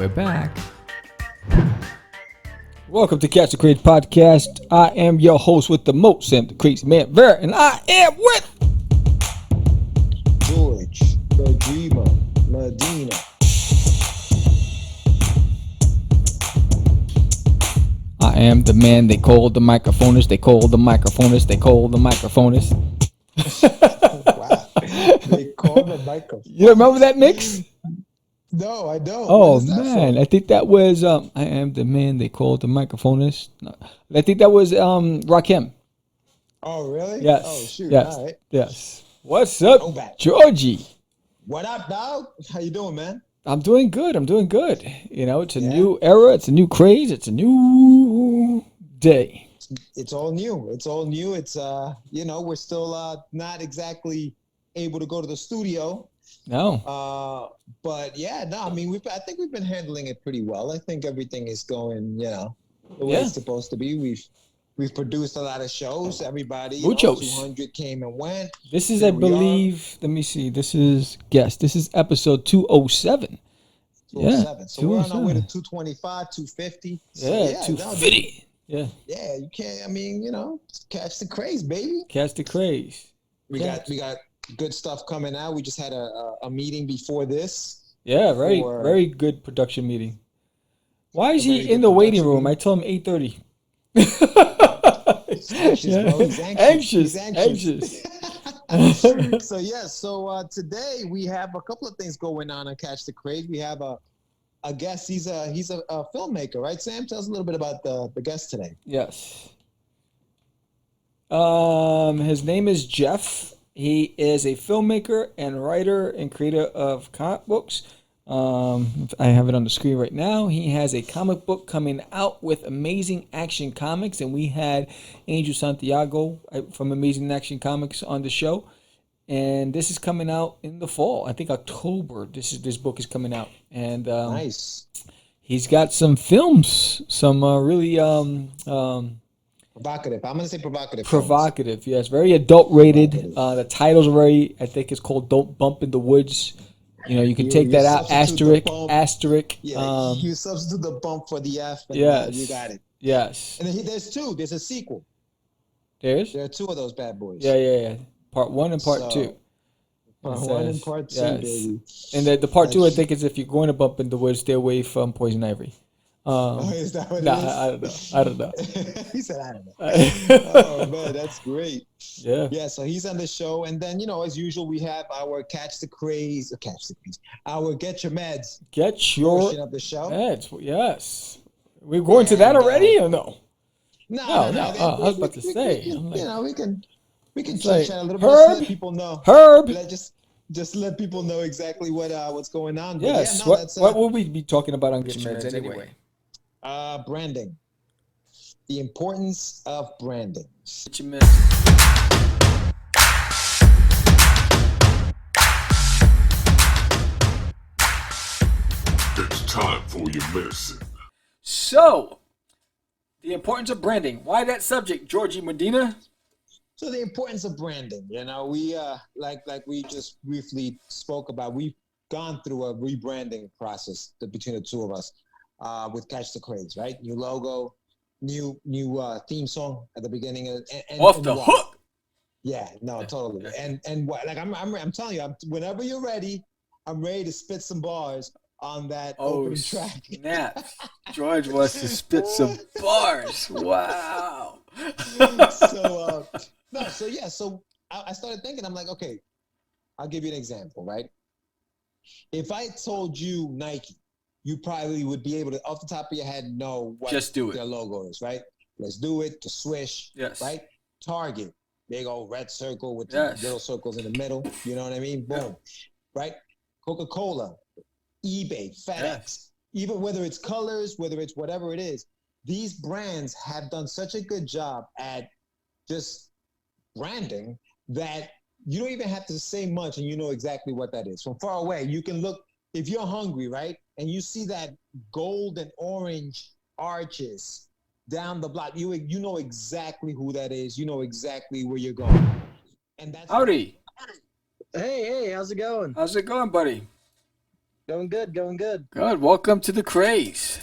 We're back. Welcome to Catch the Craze podcast. I am your host with the most, Sam the Crazy Man Vera, and I am with George, the Dreamer, Medina. I am the man they call the microphonist. They call the microphonist. They call the microphonist. Wow. They call the microphone. You remember that mix? No, I don't. Oh man, I think that was I am the man they call the microphonist. No, I think that was Rakim. Oh really? Yes. Oh shoot. Yes. All right. Yes. What's up, Georgie? What up, dog? How you doing, man? I'm doing good. You know, it's a new era. It's a new craze. It's a new day. It's all new. It's you know, we're still not exactly able to go to the studio. No. But yeah, no, I mean, I think we've been handling it pretty well. I think everything is going, you know, the way it's supposed to be. We've produced a lot of shows. Everybody, you know, 200 came and went. This is, I believe, let me see. This is episode 207. 207. So we're on our way to 225, 250. So, 250. Yeah, you can't. I mean, you know, catch the craze, baby. Catch the craze. We got good stuff coming out. We just had a meeting before this. Yeah, very good production meeting. Why is he in the waiting room? I told him 8:30. He's anxious, bro. He's anxious. So today we have a couple of things going on Catch the Craze. We have a guest. He's a filmmaker, right? Sam, tell us a little bit about the guest today. Yes. His name is Jeff. He is a filmmaker and writer and creator of comic books. I have it on the screen right now. He has a comic book coming out with Amazing Action Comics, and we had Angel Santiago from Amazing Action Comics on the show. And this is coming out in the fall. I think October. This book is coming out, and nice. He's got some films, some really provocative. I'm gonna say provocative. Provocative, yes. Very adult rated. The title's very. I think it's called "Don't Bump in the Woods." You know, you can take that out. Asterisk. Yeah, you substitute the bump for the F. And yes, you got it. Yes. And then there's two. There's a sequel. There are two of those bad boys. Yeah. Part 1 and part 2. Part 1 and part 2, baby. And the part 2, I think, is if you're going to bump in the woods, stay away from poison ivy. Is that what it is? I don't know. He said, I don't know. Oh, man, that's great. Yeah, so he's on the show. And then, you know, as usual, we have our Catch the Craze, our Get Your Meds. Portion of the show. Meds, yes. We're going to that already or no? No. I was about to say. You know, we can chit chat a little bit. Herb, just let people know. Just let people know exactly what's going on. But yes. What will we be talking about on Getting Meds anyway? Branding. The importance of branding. Get your meds. It's time for your medicine. So, the importance of branding. Why that subject, Georgie Medina? So the importance of branding, you know, we like we just briefly spoke about. We've gone through a rebranding process between the two of us with Catch the Craze, right? New logo, new theme song at the beginning and off the hook. Yeah, no, totally. And what, like I'm telling you, whenever you're ready, I'm ready to spit some bars on that opening track. Snap. George wants to spit some bars. Wow. So I started thinking, I'm like, okay, I'll give you an example, right? If I told you Nike, you probably would be able to, off the top of your head, know what their logo is, right? Let's do it, the swish, right? Target, big old red circle with the little circles in the middle, you know what I mean? Boom, right? Coca-Cola, eBay, FedEx, even whether it's colors, whether it's whatever it is, these brands have done such a good job at just branding that you don't even have to say much and you know exactly what that is. From far away, you can look, if you're hungry, right, and you see that gold and orange arches down the block, you know exactly who that is. You know exactly where you're going. And that's Howdy. Hey, how's it going? How's it going, buddy? Going good, going good. Good. Welcome to the Craze.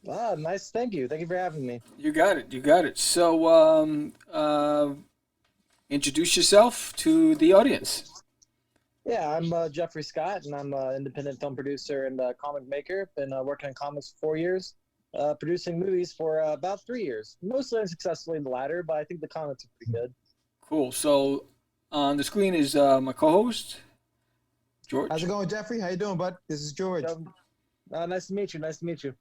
Ah, nice. Thank you. Thank you for having me. You got it. You got it. So, introduce yourself to the audience. Yeah, I'm Jeffrey Scott, and I'm an independent film producer and comic maker. Been working on comics for 4 years, producing movies for about 3 years. Mostly unsuccessfully in the latter, but I think the comics are pretty good. Cool. So, on the screen is my co-host How's George. it going, Jeffrey? How you doing, bud? This is George. Nice to meet you. Nice to meet you.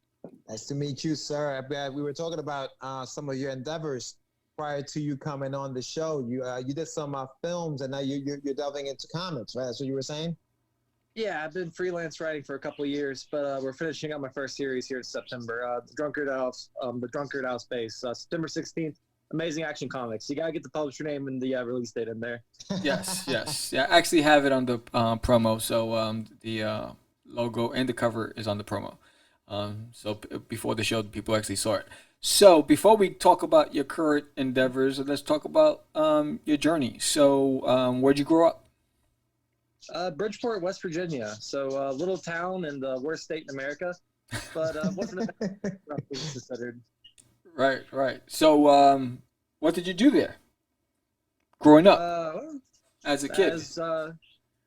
Nice to meet you, sir. We were talking about some of your endeavors prior to you coming on the show. You did some films, and now you're delving into comics, right? That's what you were saying. Yeah, I've been freelance writing for a couple of years, but we're finishing up my first series here in September. The Drunkard House base, September 16th. Amazing Action Comics. You gotta get the publisher name and the release date in there. Yes, yes. Yeah, I actually have it on the promo. So the logo and the cover is on the promo. Before the show, people actually saw it. So before we talk about your current endeavors, let's talk about your journey. So where'd you grow up? Bridgeport, West Virginia. So a little town in the worst state in America, but wasn't a bad things considered. Right, right. So what did you do there growing up as a kid? As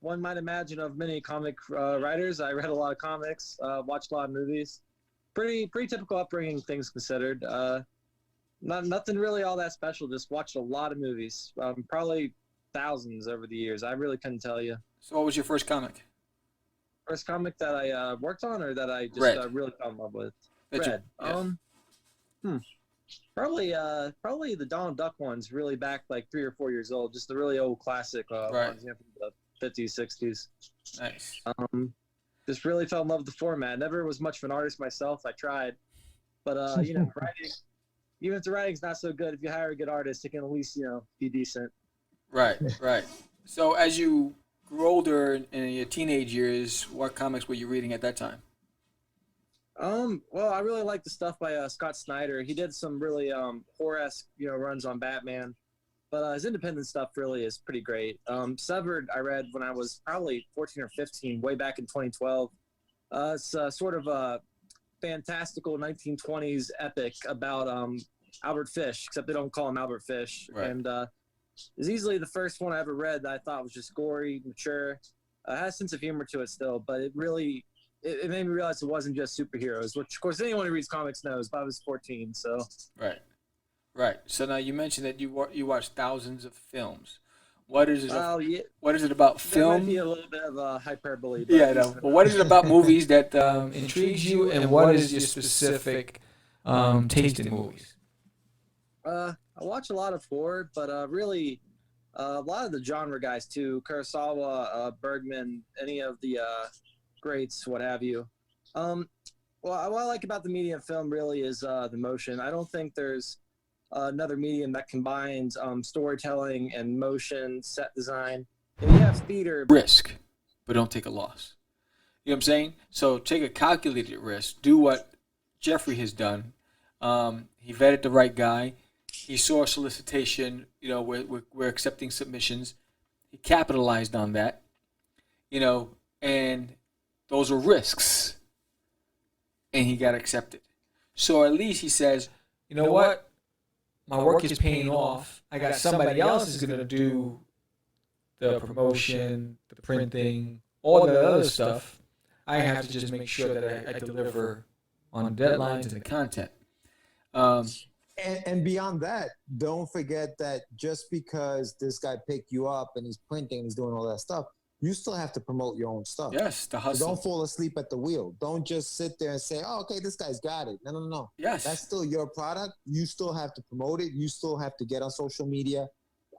one might imagine of many comic writers, I read a lot of comics, watched a lot of movies. Pretty typical upbringing, things considered. Nothing really all that special. Just watched a lot of movies, probably thousands over the years. I really couldn't tell you. So what was your first comic? First comic that I worked on, or that I just Read. really fell in love with. That you- Read. yeah. Probably the Donald Duck ones, really back like 3 or 4 years old. Just the really old classic Right. ones, from the 50s, 60s. Nice. Just really fell in love with the format. Never was much of an artist myself. I tried, but writing, even if the writing's not so good, if you hire a good artist, it can at least be decent. Right, right. So as you grew older in your teenage years, what comics were you reading at that time? Well, I really like the stuff by Scott Snyder. He did some really horror-esque, runs on Batman, but his independent stuff really is pretty great. Severed, I read when I was probably 14 or 15, way back in 2012. It's sort of a fantastical 1920s epic about Albert Fish, except they don't call him Albert Fish. Right. And it's easily the first one I ever read that I thought was just gory, mature. Has a sense of humor to it still, but it really it made me realize it wasn't just superheroes, which of course anyone who reads comics knows. But I was 14, so Right, right. So now you mentioned that you watch thousands of films. What is it? yeah, What is it about there might film? be a little bit of a hyperbole. But Yeah, I know. But what is it about movies that intrigues you, and what is your specific taste in movies? I watch a lot of horror, but really a lot of the genre guys too. Kurosawa, Bergman, any of the greats, what have you. Well, what I like about the medium film really is the motion. I don't think there's another medium that combines storytelling and motion, set design. And you have theater. Risk, but don't take a loss. You know what I'm saying? So take a calculated risk. Do what Jeffrey has done. He vetted the right guy. He saw a solicitation. We're accepting submissions. He capitalized on that. And those are risks. And he got accepted. So at least he says, you know what? My work is paying off. I got somebody else is going to do the promotion, the printing, all the other stuff. I have to just make sure that I deliver on deadlines and the content. And beyond that, don't forget that just because this guy picked you up and he's printing, he's doing all that stuff, you still have to promote your own stuff. Yes, the hustle. So don't fall asleep at the wheel. Don't just sit there and say, oh, okay, this guy's got it. No. Yes. That's still your product. You still have to promote it. You still have to get on social media,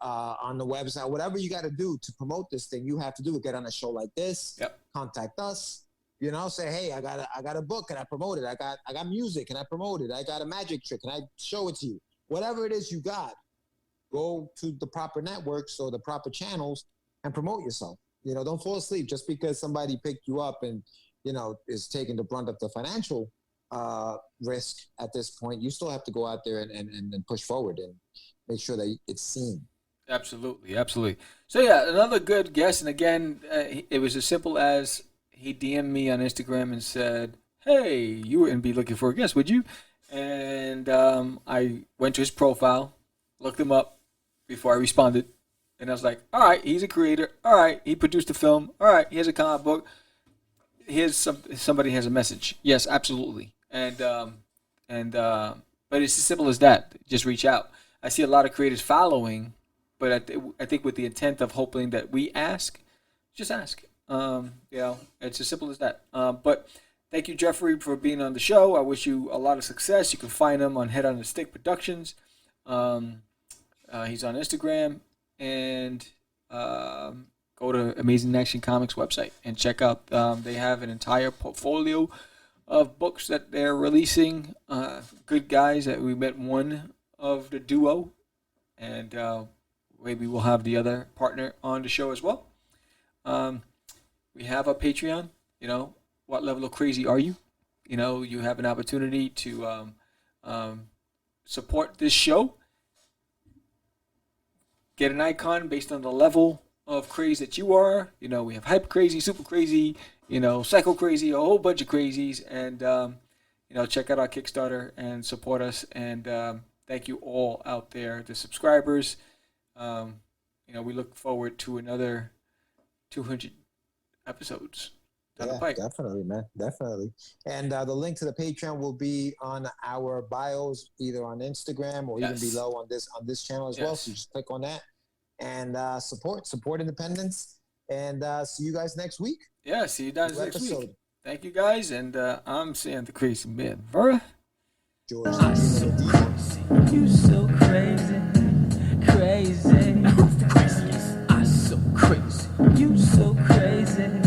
on the website, whatever you got to do to promote this thing. You have to do it. Get on a show like this. Yep. Contact us. Say, hey, I got a book and I promote it. I got music and I promote it. I got a magic trick and I show it to you. Whatever it is you got, go to the proper networks or the proper channels and promote yourself. Don't fall asleep just because somebody picked you up and, is taking the brunt of the financial risk at this point. You still have to go out there and push forward and make sure that it's seen. Absolutely, absolutely. So yeah, another good guess. And again, it was as simple as he DM'd me on Instagram and said, "Hey, you wouldn't be looking for a guest, would you?" And I went to his profile, looked him up before I responded, and I was like, "All right, he's a creator. All right, he produced a film. All right, he has a comic book. Here's somebody has a message. Yes, absolutely." But it's as simple as that. Just reach out. I see a lot of creators following, but I think with the intent of hoping that we ask, just ask. It's as simple as that. But thank you, Jeffrey, for being on the show. I wish you a lot of success. You can find him on Head on the Stick Productions. He's on Instagram, and go to Amazing Action Comics website and check out. They have an entire portfolio of books that they're releasing. Good guys. That we met one of the duo, and maybe we'll have the other partner on the show as well. We have a Patreon. What level of crazy are you? You have an opportunity to support this show. Get an icon based on the level of craze that you are. We have hyper crazy, super crazy, psycho crazy, a whole bunch of crazies. And, check out our Kickstarter and support us. And thank you all out there, the subscribers. We look forward to another 200 episodes. Definitely, man. Definitely. And the link to the Patreon will be on our bios, either on Instagram or even below on this channel as well. So just click on that and support independence. And see you guys next week. Yeah, see you guys next week. Thank you guys, and I'm Sam the Crazy Man. Vera? George. You so crazy, crazy. I so crazy. You so crazy.